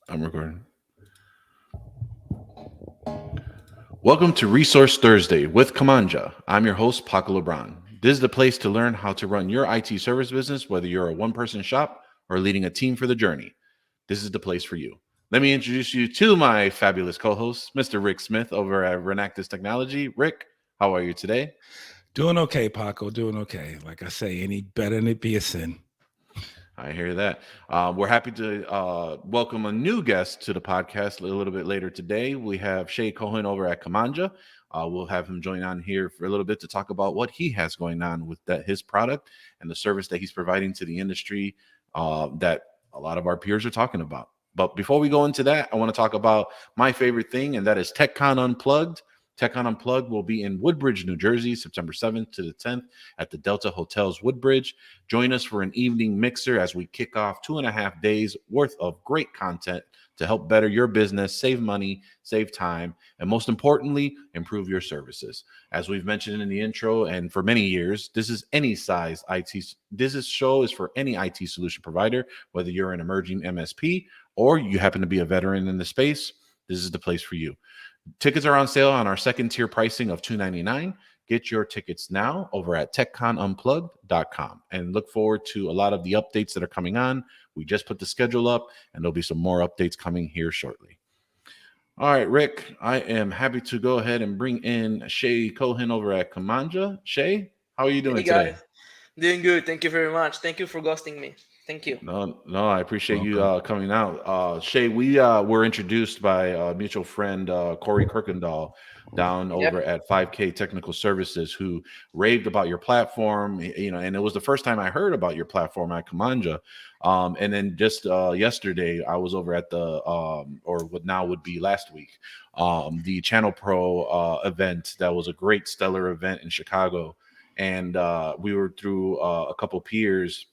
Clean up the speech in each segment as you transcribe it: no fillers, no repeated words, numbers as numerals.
I'm recording. Welcome to Resource Thursday with Kamanja. I'm your host, Paco Lebron. This is the place to learn how to run your IT service business, whether you're a one person shop or leading a team for the journey. This is the place for you. Let me introduce you to my fabulous co host, Mr. Rick Smith over at Renactus Technology. Rick, how are you today? Doing okay, Paco. Doing okay. Like I say, any better than it be a sin. I hear that. We're happy to welcome a new guest to the podcast a little bit later today. We have Shay Cohen over at Kamanja. We'll have him join on here for a little bit to talk about what he has going on with his product and the service that he's providing to the industry that a lot of our peers are talking about. But before we go into that, I want to talk about my favorite thing, and that is TechCon Unplugged. TechCon Unplugged will be in Woodbridge, New Jersey, September 7th to the 10th at the Delta Hotels Woodbridge. Join us for an evening mixer as we kick off 2.5 days worth of great content to help better your business, save money, save time, and most importantly, improve your services. As we've mentioned in the intro, and for many years, this is any size IT. Show is for any IT solution provider, whether you're an emerging MSP or you happen to be a veteran in the space. This is the place for you. Tickets are on sale on our second tier pricing of $299. Get your tickets now over at techconunplugged.com and look forward to a lot of the updates that are coming on. We just put the schedule up and there'll be some more updates coming here shortly. All right, Rick, I am happy to go ahead and bring in Shay Cohen over at Kamanja. Shay, how are you doing Hey today? guys, doing good. Thank you very much. Thank you for ghosting me. Thank you. No, I appreciate you Welcome. coming out. Shay, we were introduced by a mutual friend, Corey Kirkendall, down Yep. over at 5K Technical Services, who raved about your platform. And it was the first time I heard about your platform at Kamanja. And then just yesterday, I was over at or what now would be last week, the Channel Pro event. That was a great, stellar event in Chicago. And we were through a couple peers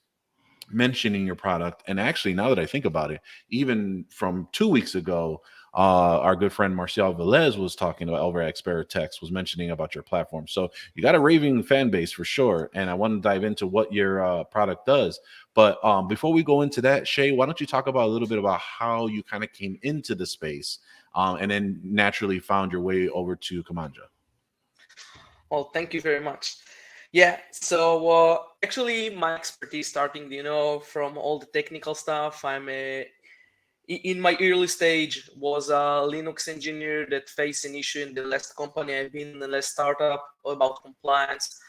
mentioning your product. And actually, now that I think about it, even from 2 weeks ago, our good friend Marcial Velez was talking about over at ProdigyTeks, was mentioning about your platform. So you got a raving fan base for sure. And I want to dive into what your product does. But before we go into that, Shay, why don't you talk about a little bit about how you kind of came into the space and then naturally found your way over to Kamanja? Well, thank you very much. Yeah. So actually, my expertise starting, from all the technical stuff. In my early stage was a Linux engineer that faced an issue in the last company I've been in, the last startup about compliance.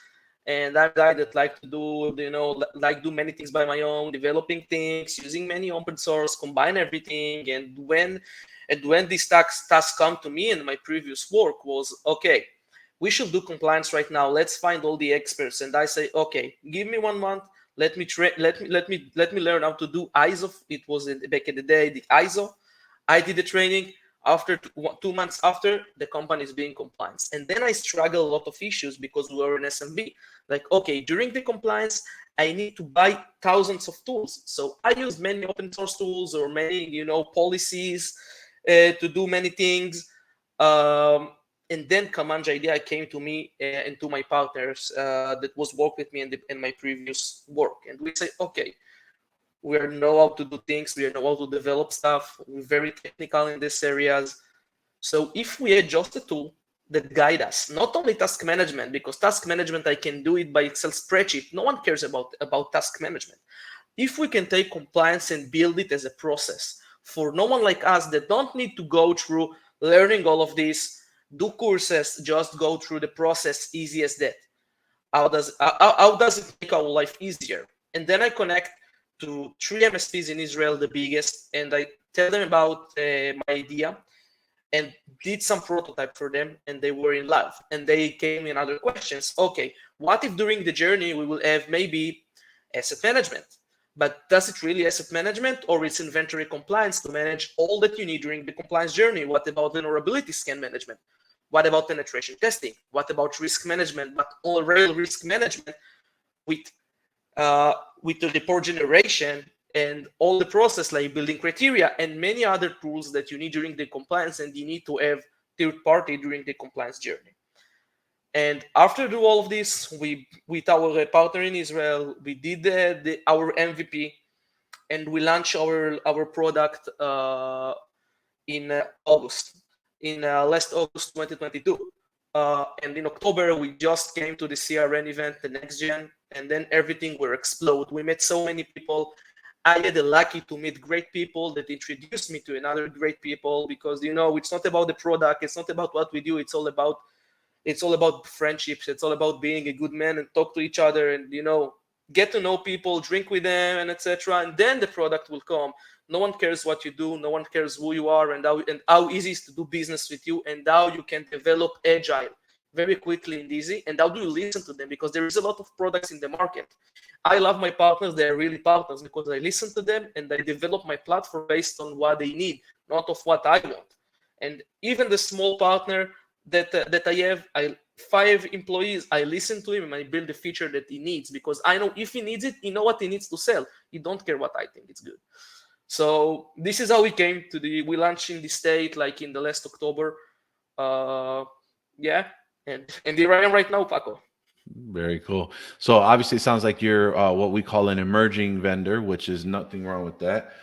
And I'm a guy that like to do, like do many things by my own, developing things, using many open source, combine everything. And when these tasks come to me, and my previous work was okay, we should do compliance right now. Let's find all the experts. And I say, okay, give me 1 month. Let me learn how to do ISO. It was back in the day, the ISO. I did the training. After 2 months after, the company is being compliance. And then I struggle a lot of issues because we were an SMB. Like, okay, during the compliance, I need to buy thousands of tools. So I use many open source tools or many, policies to do many things. Um, and then Kamanja idea came to me and to my partners that was work with me in my previous work. And we say, okay, we know how to do things, we know how to develop stuff, we're very technical in these areas. So if we had just a tool that guide us, not only task management, because task management, I can do it by Excel spreadsheet. No one cares about task management. If we can take compliance and build it as a process for no one like us that don't need to go through learning all of this, do courses, just go through the process, easy as that. How does it make our life easier? And then I connect to 3 MSPs in Israel, the biggest, and I tell them about my idea and did some prototype for them, and they were in love. And they came in other questions. Okay, what if during the journey we will have maybe asset management? But does it really asset management, or it's inventory compliance to manage all that you need during the compliance journey? What about vulnerability scan management? What about penetration testing? What about risk management, but all real risk management with with the report generation and all the process like building criteria and many other tools that you need during the compliance, and you need to have third party during the compliance journey. And after do all of this, we with our partner in Israel, we did our MVP. and we launched our product in August, in last August 2022. And in October, we just came to the CRN event, the next gen, and then everything will explode. We met so many people. I had the lucky to meet great people that introduced me to another great people, because it's not about the product, it's not about what we do, it's all about friendships, it's all about being a good man and talk to each other and get to know people, drink with them, and etc. And then the product will come. No one cares what you do, no one cares who you are, and how easy it is to do business with you, and how you can develop agile very quickly and easy, and how do you listen to them, because there is a lot of products in the market. I love my partners. They're really partners because I listen to them and I develop my platform based on what they need, not of what I want. And even the small partner that I have, 5 employees, I listen to him and I build the feature that he needs, because I know if he needs it, he know what he needs to sell. He don't care what I think it's good. So this is how we came to we launched in the state like in the last October. Yeah, and here I am right now, Paco. Very cool. So obviously, it sounds like you're what we call an emerging vendor, which is nothing wrong with that.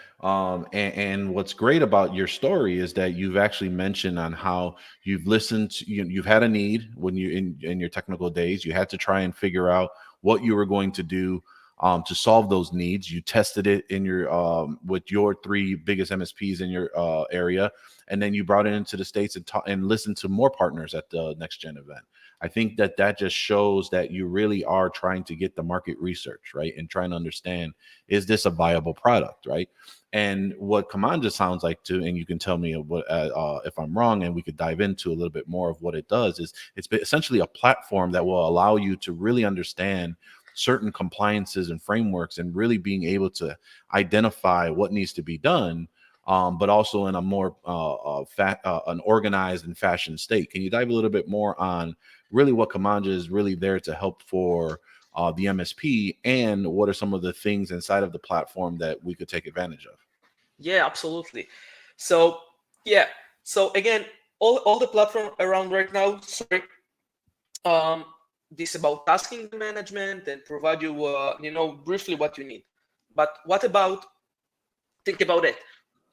And what's great about your story is that you've actually mentioned on how you've listened. You've had a need when you in your technical days. You had to try and figure out what you were going to do to solve those needs. You tested it in your with your 3 biggest MSPs in your area, and then you brought it into the States and listened to more partners at the next gen event. I think that just shows that you really are trying to get the market research, right? And trying to understand, is this a viable product, right? And what Kamanja sounds like too, and you can tell me what if I'm wrong, and we could dive into a little bit more of what it does, is it's essentially a platform that will allow you to really understand certain compliances and frameworks and really being able to identify what needs to be done, but also in a more an organized and fashioned state. Can you dive a little bit more on really what Kamanja is really there to help for the MSP, and what are some of the things inside of the platform that we could take advantage of? Yeah, absolutely. So yeah, so again, all the platform around right now, sorry, this about tasking management and provide you briefly what you need. But what about, think about it,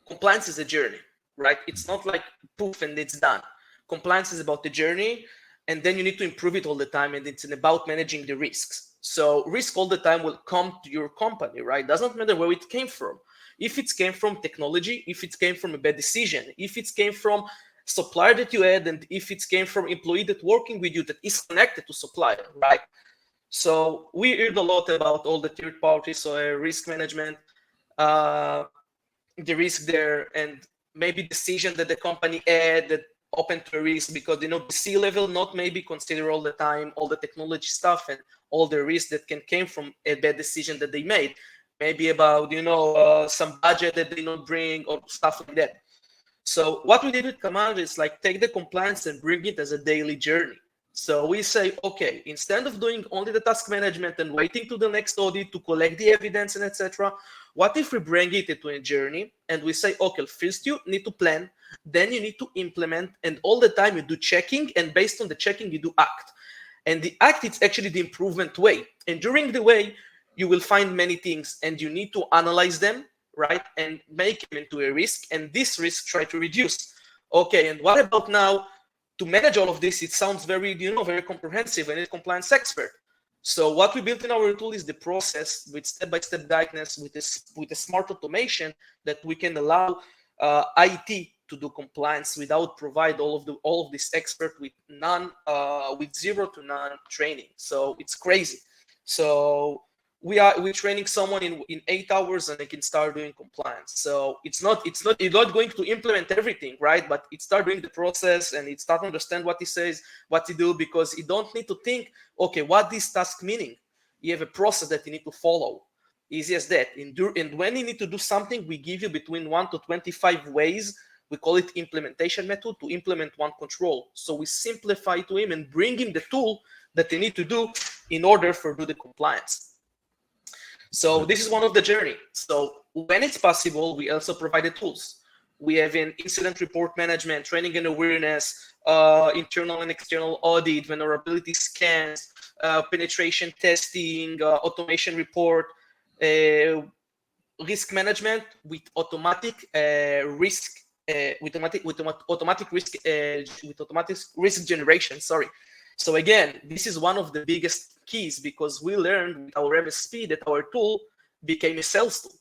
compliance is a journey, right? It's not like poof and it's done. Compliance is about the journey, and then you need to improve it all the time, and it's about managing the risks. So risk all the time will come to your company, right? Doesn't matter where it came from. If it came from technology, if it came from a bad decision, if it came from supplier that you had, and if it came from employee that working with you that is connected to supplier, right? So we heard a lot about all the third parties, so risk management, the risk there, and maybe decision that the company had that open to a risk, because the C-level not maybe consider all the time all the technology stuff and all the risk that came from a bad decision that they made, maybe about some budget that they not bring or stuff like that. So what we did with Kamanja is like take the compliance and bring it as a daily journey. So we say, okay, instead of doing only the task management and waiting to the next audit to collect the evidence and etc., what if we bring it into a journey and we say, okay, first you need to plan, then you need to implement, and all the time you do checking, and based on the checking you do act. And the act is actually the improvement way. And during the way, you will find many things, and you need to analyze them, right, and make them into a risk, and this risk try to reduce. Okay, and what about now? To manage all of this, it sounds very, very comprehensive, and a compliance expert. So what we built in our tool is the process with step-by-step guidance, with a smart automation that we can allow IT to do compliance without provide all of this expert with with 0 to none training. So it's crazy. So we're training someone in 8 hours and they can start doing compliance. So you're not going to implement everything, right? But it start doing the process, and it start to understand what he says, what he do, because you don't need to think, okay, what this task meaning. You have a process that you need to follow. Easy as that. And when you need to do something, we give you between 1 to 25 ways. We call it implementation method to implement one control. So we simplify to him and bring him the tool that they need to do in order for do the compliance. So this is one of the journey. So when it's possible, we also provide the tools. We have an incident report management, training and awareness, internal and external audit, vulnerability scans, penetration testing, automation report. risk management with automatic risk with automatic risk generation. Sorry. So again, this is one of the biggest keys, because we learned with our MSP that our tool became a sales tool.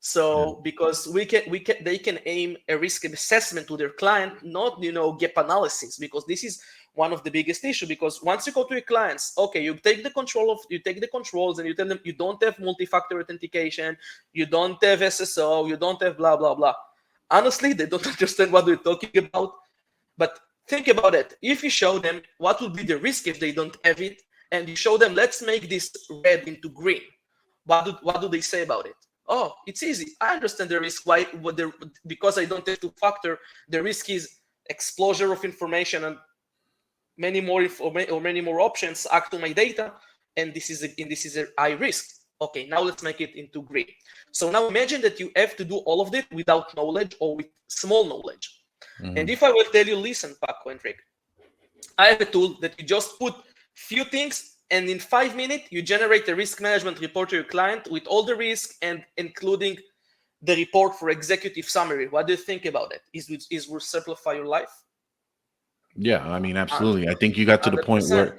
So because they can aim a risk assessment to their client, not gap analysis, because this is one of the biggest issue. Because once you go to your clients, okay, you take the controls and you tell them you don't have multi-factor authentication, you don't have SSO, you don't have blah blah blah. Honestly, they don't understand what we're talking about. But think about it. If you show them what would be the risk if they don't have it, and you show them, let's make this red into green, what do they say about it? Oh, it's easy. I understand the risk. Why? Because I don't have two-factor. The risk is exposure of information and many more options act on my data, and this is a high risk. Okay, now let's make it into green. So now imagine that you have to do all of it without knowledge or with small knowledge. And if I will tell you, listen, Paco and Rick, I have a tool that you just put few things, and in 5 minutes, you generate a risk management report to your client with all the risk and including the report for executive summary. What do you think about it? Will simplify your life? Yeah, I mean, absolutely. I think you got to the point 100%. where,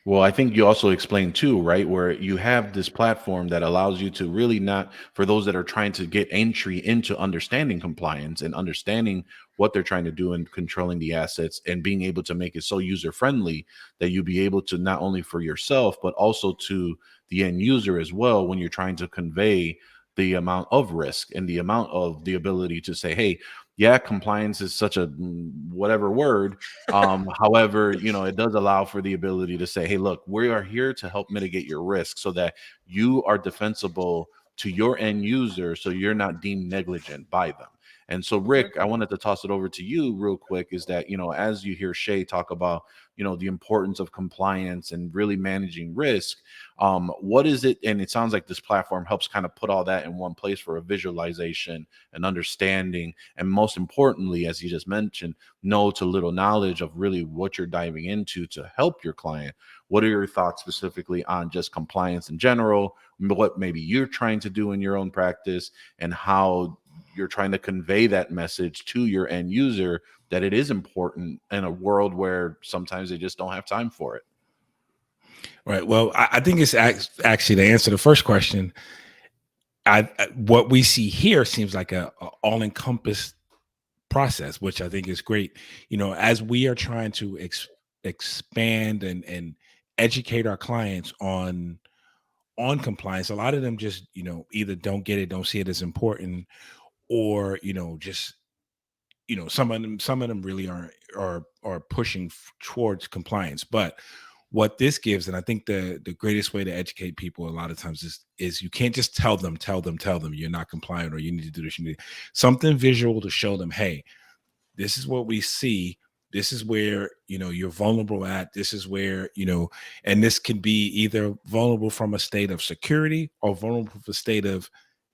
well, I think you also explained too, right? Where you have this platform that allows you to really not, for those that are trying to get entry into understanding compliance and understanding what they're trying to do and controlling the assets and being able to make it so user friendly that you be able to not only for yourself, but also to the end user as well, when you're trying to convey the amount of risk and the amount of the ability to say, hey, yeah, compliance is such a whatever word. However, it does allow for the ability to say, hey, look, we are here to help mitigate your risk so that you are defensible to your end user, so you're not deemed negligent by them. And so, Rick, I wanted to toss it over to you real quick, is that, as you hear Shay talk about, the importance of compliance and really managing risk, what is it? And it sounds like this platform helps kind of put all that in one place for a visualization and understanding. And most importantly, as you just mentioned, know to little knowledge of really what you're diving into to help your client. What are your thoughts specifically on just compliance in general, what maybe you're trying to do in your own practice, and how you're trying to convey that message to your end user that it is important in a world where sometimes they just don't have time for it? Right. Well, I think it's actually, to answer the first question, what we see here seems like a all-encompassed process, which I think is great. As we are trying to expand and educate our clients on compliance, a lot of them just either don't get it, don't see it as important, or just some of them really are pushing towards compliance. But what this gives, and I think the greatest way to educate people a lot of times is you can't just tell them you're not compliant or you need to do this. You need something visual to show them, hey, this is what we see. This is where you're vulnerable at. This is where and this can be either vulnerable from a state of security or vulnerable from a state of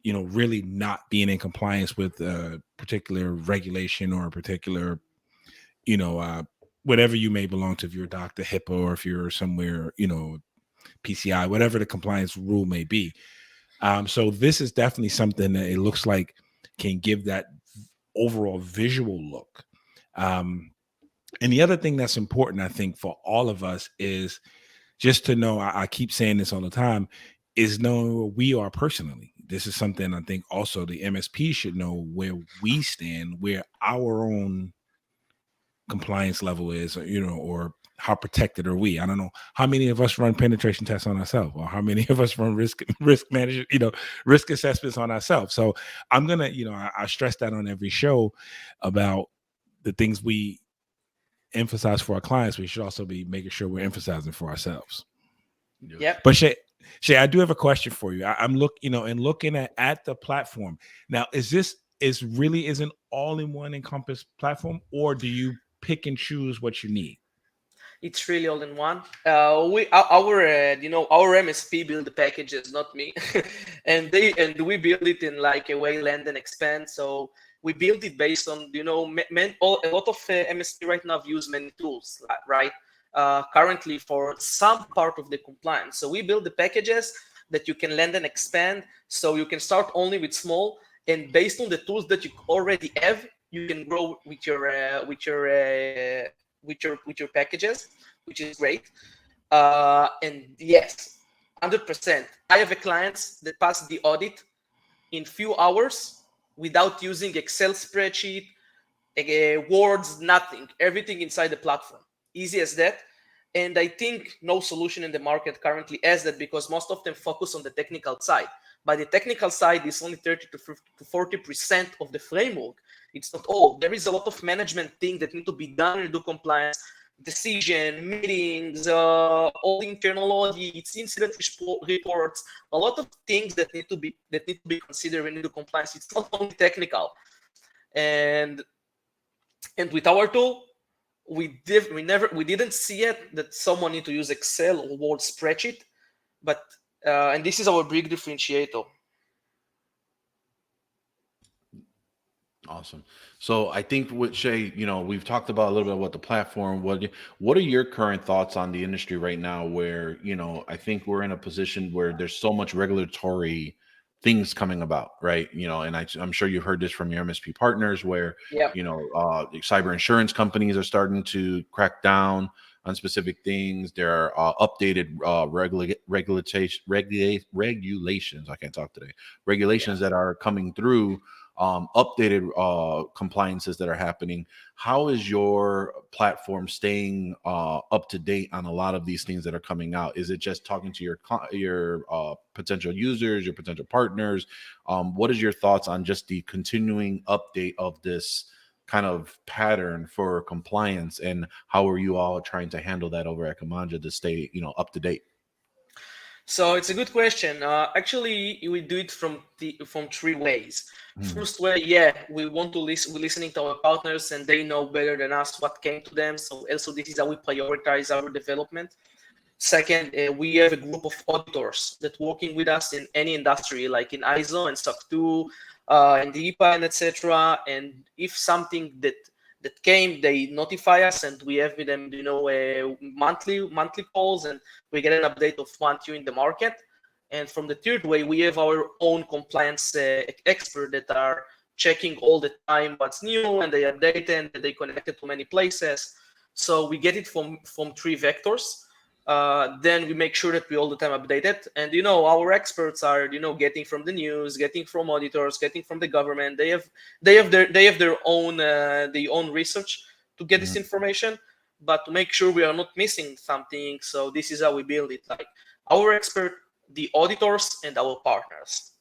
really not being in compliance with a particular regulation or a particular whatever you may belong to, if you're a doctor, HIPAA, or if you're somewhere PCI, whatever the compliance rule may be. So this is definitely something that it looks like can give that overall visual look. And the other thing that's important, I think, for all of us is just to know, I keep saying this all the time, is know where we are personally. This is something I think also the MSP should know, where we stand, where our own compliance level is, or how protected are we. I don't know how many of us run penetration tests on ourselves, or how many of us run risk management, risk assessments on ourselves. So I'm gonna, I stress that on every show about the things we emphasize for our clients. We should also be making sure we're emphasizing for ourselves. Yeah. But Shay, I do have a question for you. I'm looking at the platform now. Is really an all-in-one encompass platform, or do you pick and choose what you need? It's really all in one. Our MSP build the packages, not me, and we build it in like a way land and expand. So we build it based on a lot of MSP right now use many tools, right? Currently for some part of the compliance. So we build the packages that you can land and expand. So you can start only with small, and based on the tools that you already have, you can grow with your packages, which is great. And yes, 100%. I have a clients that passed the audit in few hours without using Excel spreadsheet, words, nothing, everything inside the platform. Easy as that. And I think no solution in the market currently has that, because most of them focus on the technical side. But the technical side is only 30 to 40% of the framework. It's not all. There is a lot of management things that need to be done in do compliance, decision, meetings, all the internal audits, incident reports, a lot of things that need to be considered in do compliance. It's not only technical. And with our tool, we didn't see it that someone need to use Excel or Word spreadsheet, but and this is our big differentiator. Awesome. So I think with Shay, we've talked about a little bit about the platform. What are your current thoughts on the industry right now, where, I think we're in a position where there's so much regulatory things coming about, right? And I'm sure you've heard this from your MSP partners, where, cyber insurance companies are starting to crack down on specific things. There are updated regulations. I can't talk today. Regulations that are coming through, updated compliances that are happening. How is your platform staying up to date on a lot of these things that are coming out? Is it just talking to your potential users, your potential partners? What is your thoughts on just the continuing update of this kind of pattern for compliance, and how are you all trying to handle that over at Kamanja to stay, up to date? So it's a good question. Actually, we do it from three ways. First way, we want to listen. We're listening to our partners, and they know better than us what came to them. So also, this is how we prioritize our development. Second, we have a group of auditors that working with us in any industry, like in ISO and SOC 2, and the EPA and etc. And if something that came, they notify us, and we have with them, monthly calls, and we get an update of what you in the market. And from the third way, we have our own compliance expert that are checking all the time what's new, and they update it, and they connect it to many places. So we get it from three vectors. Then we make sure that we all the time update it. And our experts are getting from the news, getting from auditors, getting from the government. They have their own research to get this information, but to make sure we are not missing something. So this is how we build it, like our expert, the auditors, and our partners.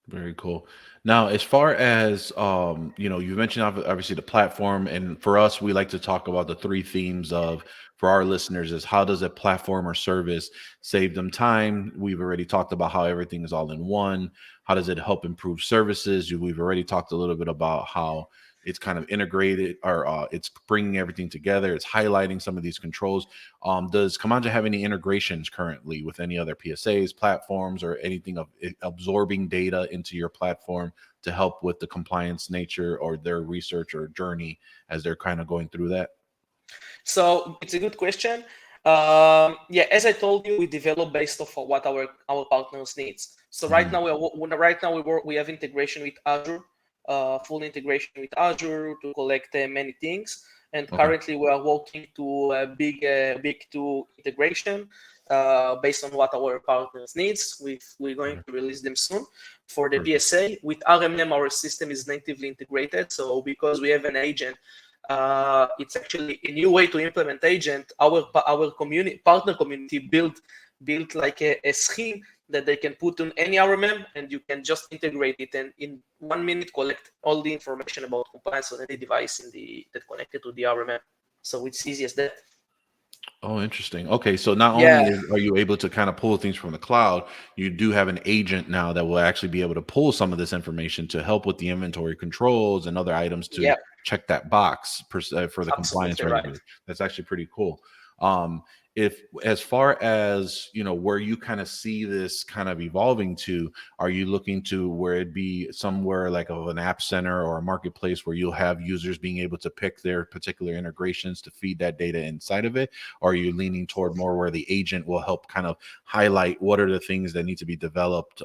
Very cool. Now, as far as you mentioned obviously the platform, and for us, we like to talk about the three themes for our listeners is, how does a platform or service save them time? We've already talked about how everything is all in one. How does it help improve services? We've already talked a little bit about how it's kind of integrated, or it's bringing everything together. It's highlighting some of these controls. Does Kamanja have any integrations currently with any other PSAs, platforms, or anything of absorbing data into your platform to help with the compliance nature or their research or journey as they're kind of going through that? So it's a good question. As I told you, we develop based off of what our partners needs. So right now we have integration with Azure. Full integration with Azure to collect many things, and currently we are working to a big tool integration based on what our partners needs. We're going to release them soon. For the PSA with RMM, our system is natively integrated. So because we have an agent, it's actually a new way to implement agent. Our partner community built like a scheme that they can put on any RMM, and you can just integrate it, and in 1 minute collect all the information about compliance on any device that connected to the RMM. So it's easy as that. Oh, interesting. Okay, so not only are you able to kind of pull things from the cloud, you do have an agent now that will actually be able to pull some of this information to help with the inventory controls and other items to check that box for the compliance regularly. That's actually pretty cool. if as far as where you kind of see this kind of evolving to, are you looking to where it'd be somewhere like of an app center or a marketplace where you'll have users being able to pick their particular integrations to feed that data inside of it? Or are you leaning toward more where the agent will help kind of highlight what are the things that need to be developed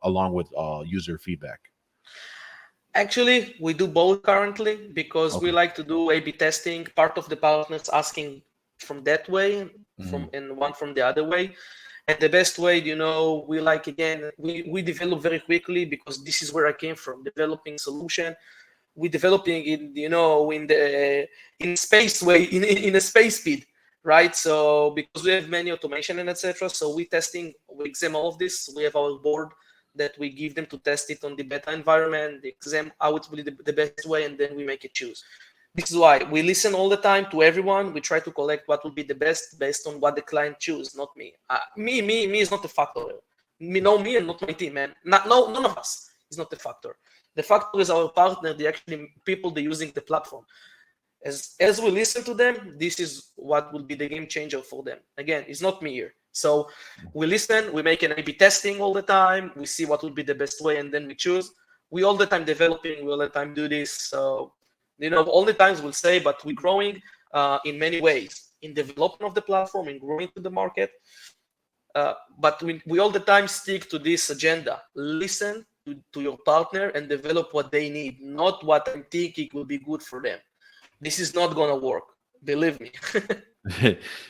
along with user feedback? Actually, we do both currently because we Okay. like to do A/B testing. Part of the partners asking from that way, Mhm. and one from the other way. And the best way, we like, again, we develop very quickly because this is where I came from, developing solution. We developing in in space way, in a space speed, right? So because we have many automation and etc. So we testing, we examine all of this. We have our board that we give them to test it on the beta environment, the exam how it will be the best way, and then we make it choose. This is why we listen all the time to everyone. We try to collect what will be the best based on what the client choose, not me. Me is not the factor. Me and not my team, man. None of us is not the factor. The factor is our partner, the actually people they're using the platform. As we listen to them, this is what will be the game changer for them. Again, it's not me here. So we listen, we make an A/B testing all the time. We see what will be the best way, and then we choose. We all the time developing. We all the time do this. So all the times we'll say, but we're growing in many ways in development of the platform, in growing to the market. But we all the time stick to this agenda. Listen to your partner and develop what they need, not what I'm thinking will be good for them. This is not gonna work. Believe me.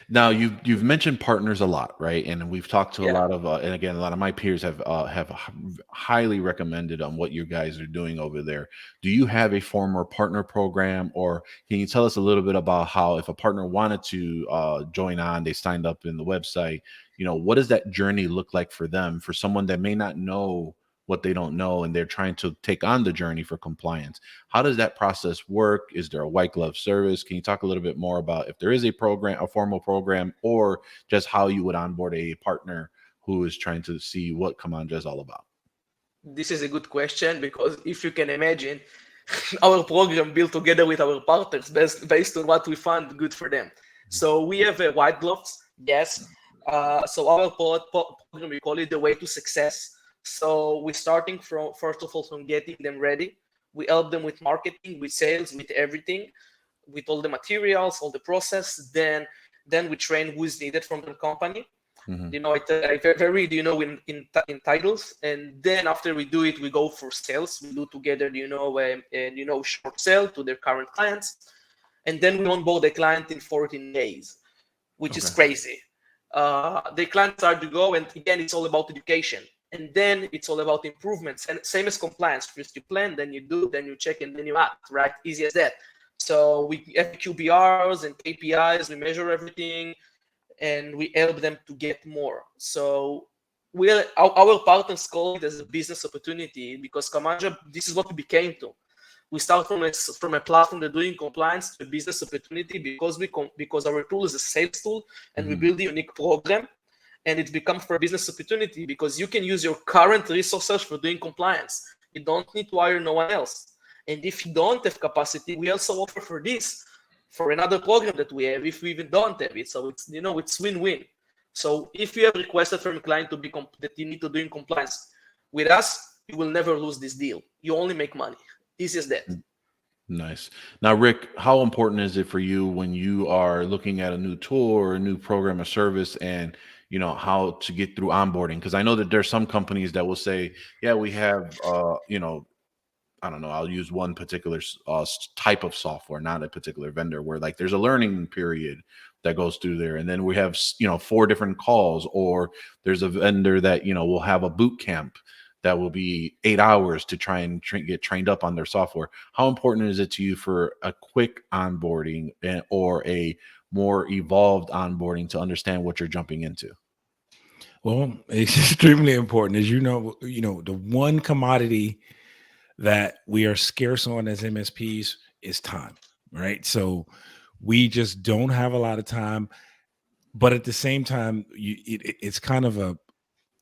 Now you've mentioned partners a lot, right? And we've talked to a Yeah. lot of, and again, a lot of my peers have highly recommended on what you guys are doing over there. Do you have a former partner program, or can you tell us a little bit about how, if a partner wanted to join on, they signed up in the website, what does that journey look like for them, for someone that may not know what they don't know and they're trying to take on the journey for compliance? How does that process work? Is there a white glove service? Can you talk a little bit more about if there is a program, a formal program, or just how you would onboard a partner who is trying to see what Kamanja is all about? This is a good question because if you can imagine, our program built together with our partners based on what we found good for them. So we have white gloves, yes. So our program, we call it the way to success. So we're starting from, first of all, from getting them ready. We help them with marketing, with sales, with everything, with all the materials, all the process. Then we train who is needed from the company. Mhm. I very in titles, and then after we do it, we go for sales. We do together, short sale to their current clients, and then we onboard the client in 14 days, which is Okay. crazy. The clients start to go, and again, it's all about education, and then it's all about improvements, and same as compliance. First you plan, then you do, then you check, and then you act. Right, easy as that. So we have QBRs and KPIs. We measure everything, and we help them to get more. So our partners call it as a business opportunity because Kamanja, this is what we became to. We start from a platform that doing compliance to a business opportunity because our tool is a sales tool, and we Mhm. build a unique program, and it becomes for a business opportunity because you can use your current resources for doing compliance. You don't need to hire no one else. And if you don't have capacity, we also offer for this, for another program that we have, if we even don't have it. So it's win-win. So if you have requested from a client to be that you need to do in compliance with us, you will never lose this deal. You only make money. Easy as that. Nice. Now, Rick, how important is it for you when you are looking at a new tool or a new program or service, and how to get through onboarding? Because I know that there's some companies that will say, yeah, we have I don't know, I'll use one particular type of software, not a particular vendor, where like there's a learning period that goes through there. And then we have, 4 different calls, or there's a vendor that, will have a boot camp that will be 8 hours to try and get trained up on their software. How important is it to you for a quick onboarding or a more evolved onboarding to understand what you're jumping into? Well, it's extremely important. As the one commodity that we are scarce on as MSPs is time, right? So we just don't have a lot of time, but at the same time, it's kind of a,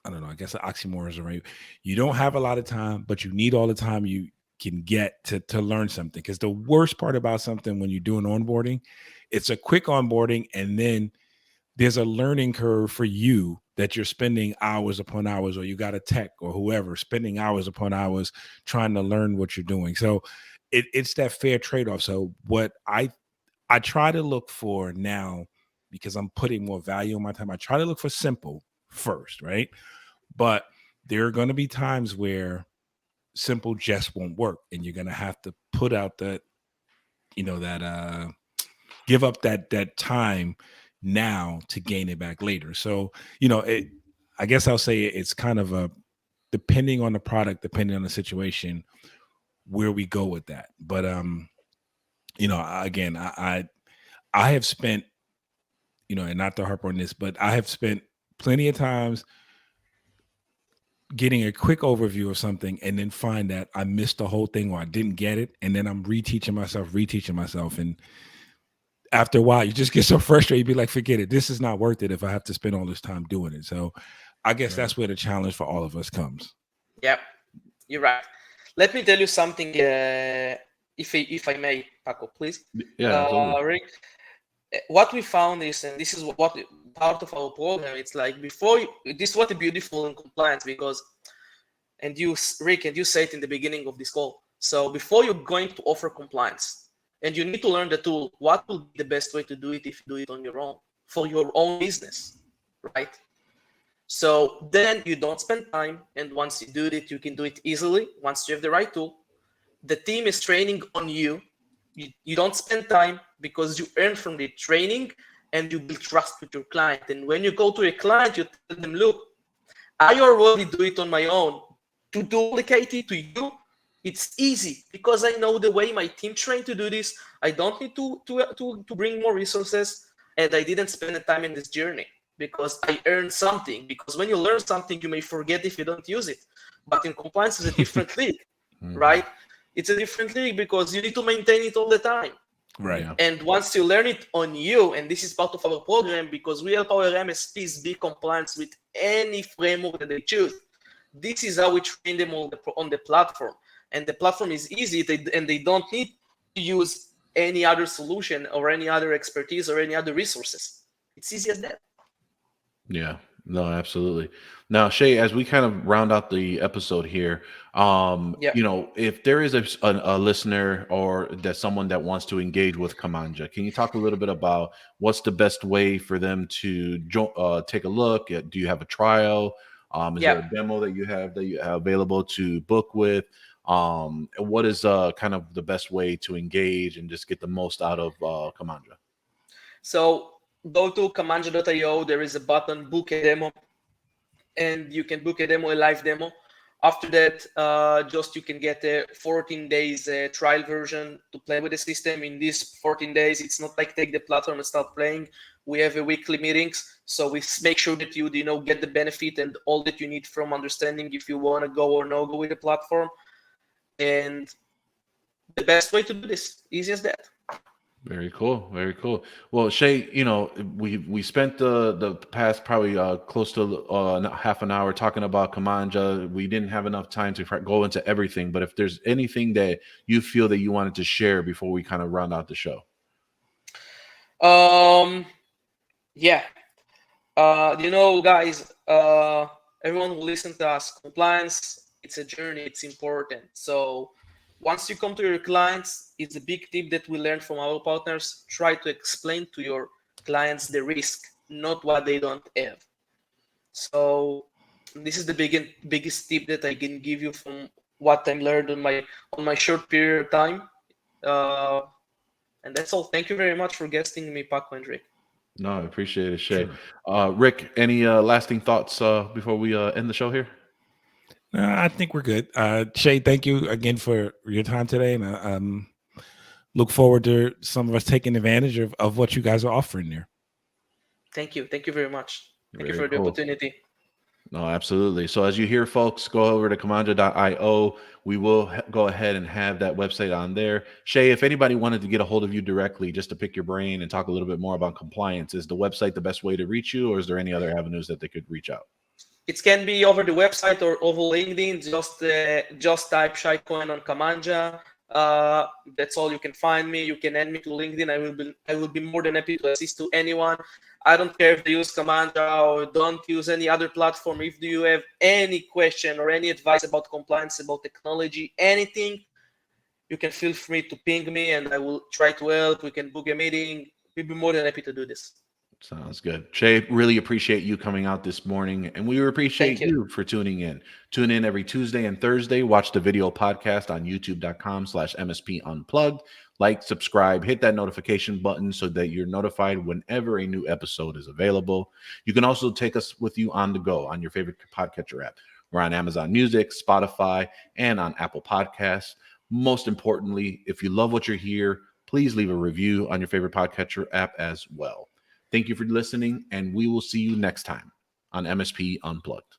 I don't know, I guess an oxymoron is right. You don't have a lot of time, but you need all the time you can get to learn something. Because the worst part about something when you're doing onboarding, it's a quick onboarding, and then there's a learning curve for you that you're spending hours upon hours, or you got a tech or whoever spending hours upon hours trying to learn what you're doing. So it's that fair trade-off. So what I try to look for now, because I'm putting more value on my time, I try to look for simple first, right? But there are going to be times where simple just won't work, and you're going to have to put out that, give up that time now to gain it back later. So, I guess I'll say it's kind of a, depending on the product, depending on the situation, where we go with that. But, again, I have spent, and not to harp on this, but I have spent plenty of times getting a quick overview of something and then find that I missed the whole thing or I didn't get it. And then I'm reteaching myself. And after a while, you just get so frustrated. You'd be like, forget it. This is not worth it if I have to spend all this time doing it. So I guess that's where the challenge for all of us comes. Yep, you're right. Let me tell you something, if I may, Paco, please. Yeah, Rick, what we found is, and this is what part of our program, it's like this is what is beautiful in compliance, because, and you, Rick, and you said in the beginning of this call, so before you're going to offer compliance, and you need to learn the tool, what will be the best way to do it if you do it on your own, for your own business, right? So then you don't spend time, and once you do it, you can do it easily. Once you have the right tool, the team is training on you. You don't spend time because you earn from the training, and you build trust with your client. And when you go to a client, you tell them, look, I already do it on my own. To duplicate it to you, it's easy because I know the way my team trained to do this. I don't need to bring more resources, and I didn't spend the time in this journey because I earned something. Because when you learn something, you may forget if you don't use it. But in compliance, it's a different league, right? It's a different league because you need to maintain it all the time. Right. And once you learn it on you, and this is part of our program, because we help our MSPs be compliant with any framework that they choose. This is how we train them on the platform. And the platform is easy, and they don't need to use any other solution or any other expertise or any other resources. It's easy as that. Yeah, no, absolutely. Now, Shay, as we kind of round out the episode here, if there is a listener or that someone that wants to engage with Kamanja, can you talk a little bit about what's the best way for them to take a look at? Do you have a trial? Is there a demo that you have available to book with? What is kind of the best way to engage and just get the most out of Kamanja? So go to kamanja.io. There is a button, book a demo, and you can book a demo, a live demo. After that, you can get a 14 days trial version to play with the system. In these 14 days, it's not like take the platform and start playing. We have a weekly meetings, so we make sure that you get the benefit and all that you need from understanding if you want to go or no go with the platform. And the best way to do this, easy as that. Very cool. Very cool. Well, Shay, we spent the past probably close to half an hour talking about Kamanja. We didn't have enough time to go into everything, but if there's anything that you feel that you wanted to share before we kind of round out the show. Guys, everyone who listens to us, compliance, it's a journey, it's important. So once you come to your clients, it's a big tip that we learned from our partners. Try to explain to your clients the risk, not what they don't have. So this is the biggest tip that I can give you from what I learned on my short period of time. And that's all. Thank you very much for guesting me, Paco and Rick. No, I appreciate it, Shay. Sure. Rick, any lasting thoughts before we end the show here? I think we're good. Shay, thank you again for your time today. And look forward to some of us taking advantage of what you guys are offering there. Thank you. Thank you very much. Thank you for the opportunity. No, absolutely. So as you hear, folks, go over to comanja.io. We will go ahead and have that website on there. Shay, if anybody wanted to get a hold of you directly just to pick your brain and talk a little bit more about compliance, is the website the best way to reach you, or is there any other avenues that they could reach out? It can be over the website or over LinkedIn. Just type Shay Cohen of Kamanja. That's all. You can find me. You can add me to LinkedIn. I will be more than happy to assist to anyone. I don't care if they use Kamanja or don't use any other platform. If you have any question or any advice about compliance, about technology, anything, you can feel free to ping me and I will try to help. We can book a meeting. We'll be more than happy to do this. Sounds good. Shay, really appreciate you coming out this morning, and we appreciate Thank you. you for tuning in. Tune in every Tuesday and Thursday. Watch the video podcast on youtube.com/MSP Unplugged. Like, subscribe, hit that notification button so that you're notified whenever a new episode is available. You can also take us with you on the go on your favorite podcatcher app. We're on Amazon Music, Spotify, and on Apple Podcasts. Most importantly, if you love what you're here, please leave a review on your favorite podcatcher app as well. Thank you for listening, and we will see you next time on MSP Unplugged.